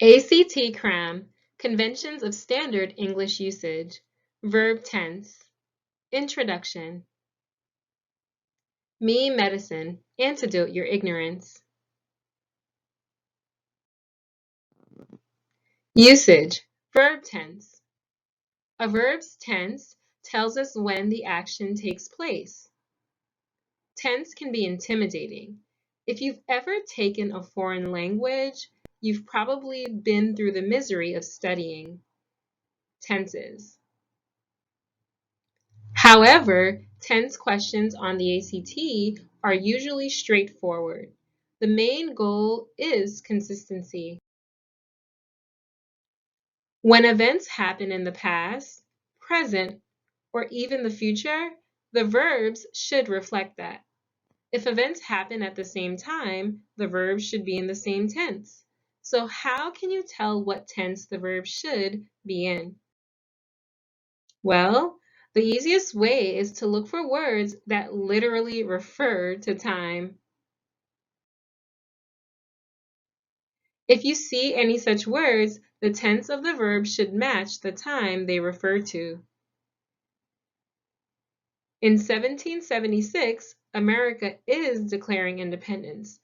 ACT Cram, Conventions of Standard English Usage, Verb Tense, Introduction. Memedicine, Antidote Your Ignorance. Usage, Verb Tense. A verb's tense tells us when the action takes place. Tense can be intimidating. If you've ever taken a foreign language, you've probably been through the misery of studying tenses. However, tense questions on the ACT are usually straightforward. The main goal is consistency. When events happen in the past, present, or even the future, the verbs should reflect that. If events happen at the same time, the verb should be in the same tense. So how can you tell what tense the verb should be in? Well, the easiest way is to look for words that literally refer to time. If you see any such words, the tense of the verb should match the time they refer to. In 1776, America is declaring independence.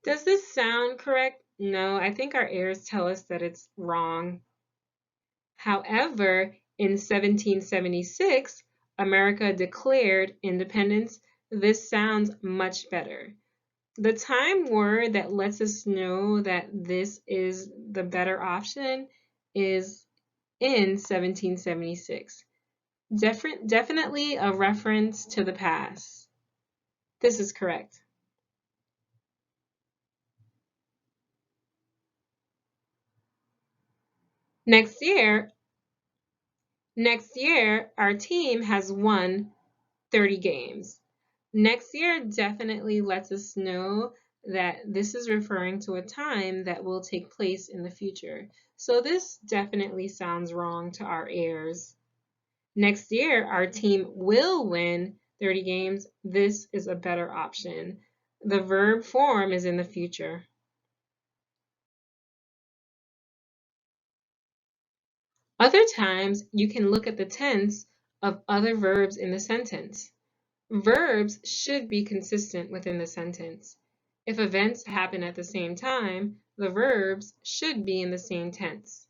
Does this sound correct? No, I think our ears tell us that it's wrong. However, in 1776, America declared independence. This sounds much better. The time word that lets us know that this is the better option is in 1776. Definitely a reference to the past. This is correct. Next year, our team has won 30 games. Next year definitely lets us know that this is referring to a time that will take place in the future. So this definitely sounds wrong to our ears. Next year, our team will win 30 games. This is a better option. The verb form is in the future. Other times, you can look at the tense of other verbs in the sentence. Verbs should be consistent within the sentence. If events happen at the same time, the verbs should be in the same tense.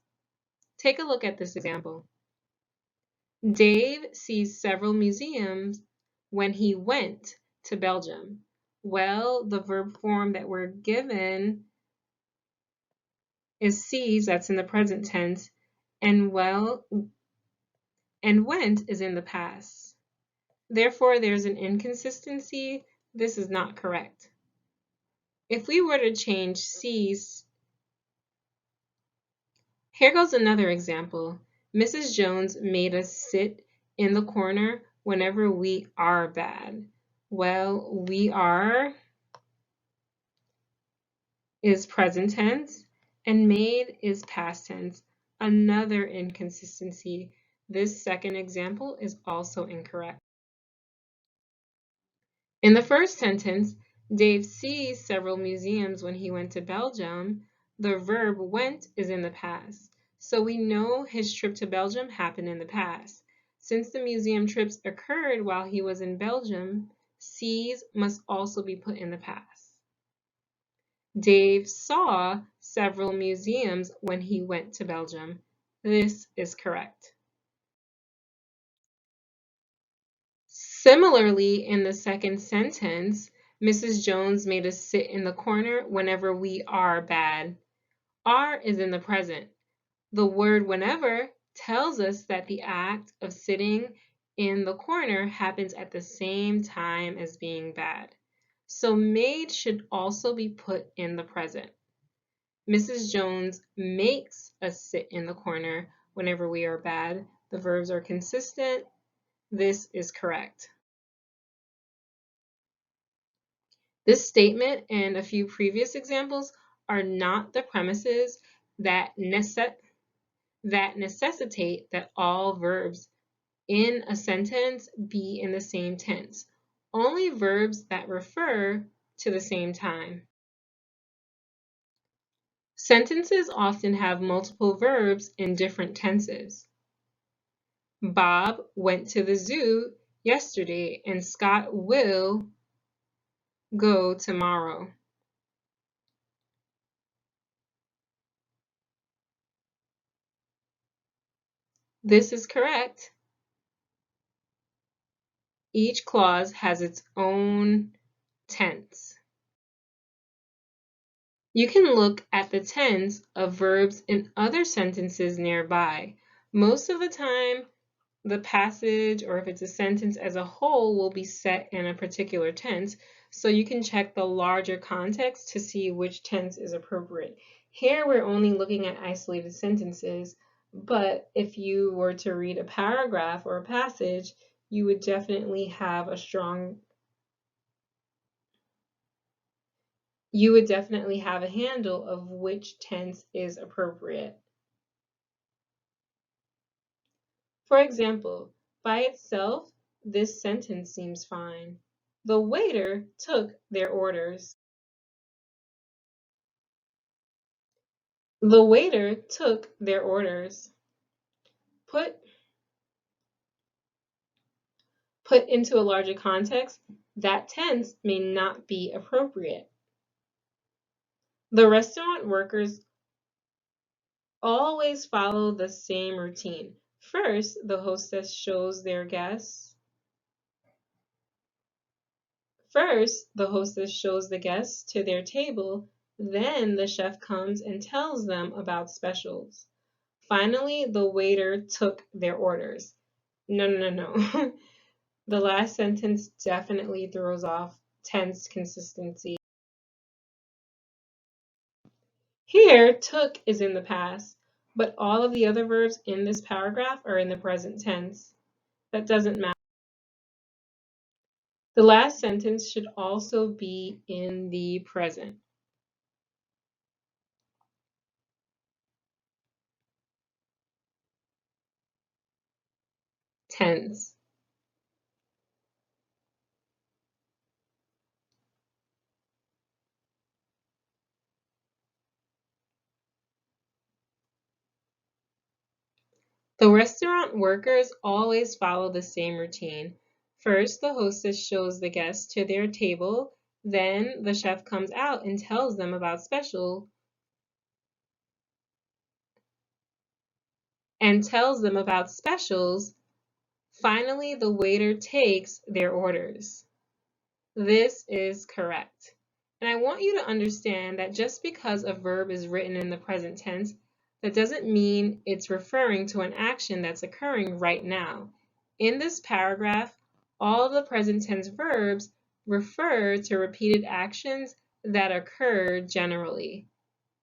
Take a look at this example. Dave sees several museums when he went to Belgium. Well, the verb form that we're given is sees, that's in the present tense, and went is in the past. Therefore, there's an inconsistency. This is not correct. If we were to change sees, here goes another example. Mrs. Jones made us sit in the corner whenever we are bad. Well, we are is present tense and made is past tense. Another inconsistency. This second example is also incorrect. In the first sentence, Dave sees several museums when he went to Belgium. The verb went is in the past. So we know his trip to Belgium happened in the past. Since the museum trips occurred while he was in Belgium, sees must also be put in the past. Dave saw several museums when he went to Belgium. This is correct. Similarly, in the second sentence, Mrs. Jones made us sit in the corner whenever we are bad. Are is in the present. The word whenever tells us that the act of sitting in the corner happens at the same time as being bad. So made should also be put in the present. Mrs. Jones makes us sit in the corner whenever we are bad. The verbs are consistent. This is correct. This statement and a few previous examples are not the premises that necessitate that all verbs in a sentence be in the same tense. Only verbs that refer to the same time. Sentences often have multiple verbs in different tenses. Bob went to the zoo yesterday and Scott will go tomorrow. This is correct. Each clause has its own tense. You can look at the tense of verbs in other sentences nearby. Most of the time, the passage, or if it's a sentence as a whole, will be set in a particular tense, so you can check the larger context to see which tense is appropriate. Here we're only looking at isolated sentences, but if you were to read a paragraph or a passage, you would definitely have a handle of which tense is appropriate. For example, by itself, this sentence seems fine. The waiter took their orders. The waiter took their orders. Put into a larger context, that tense may not be appropriate. The restaurant workers always follow the same routine. First, the hostess shows their guests. First, the hostess shows the guests to their table, then the chef comes and tells them about specials. Finally, the waiter took their orders. No, no, no, no. The last sentence definitely throws off tense consistency. Here, took is in the past, but all of the other verbs in this paragraph are in the present tense. That doesn't matter. The last sentence should also be in the present tense. The restaurant workers always follow the same routine. First, the hostess shows the guests to their table, then the chef comes out and tells them about specials. Finally, the waiter takes their orders. This is correct. And I want you to understand that just because a verb is written in the present tense, that doesn't mean it's referring to an action that's occurring right now. In this paragraph, all the present tense verbs refer to repeated actions that occur generally.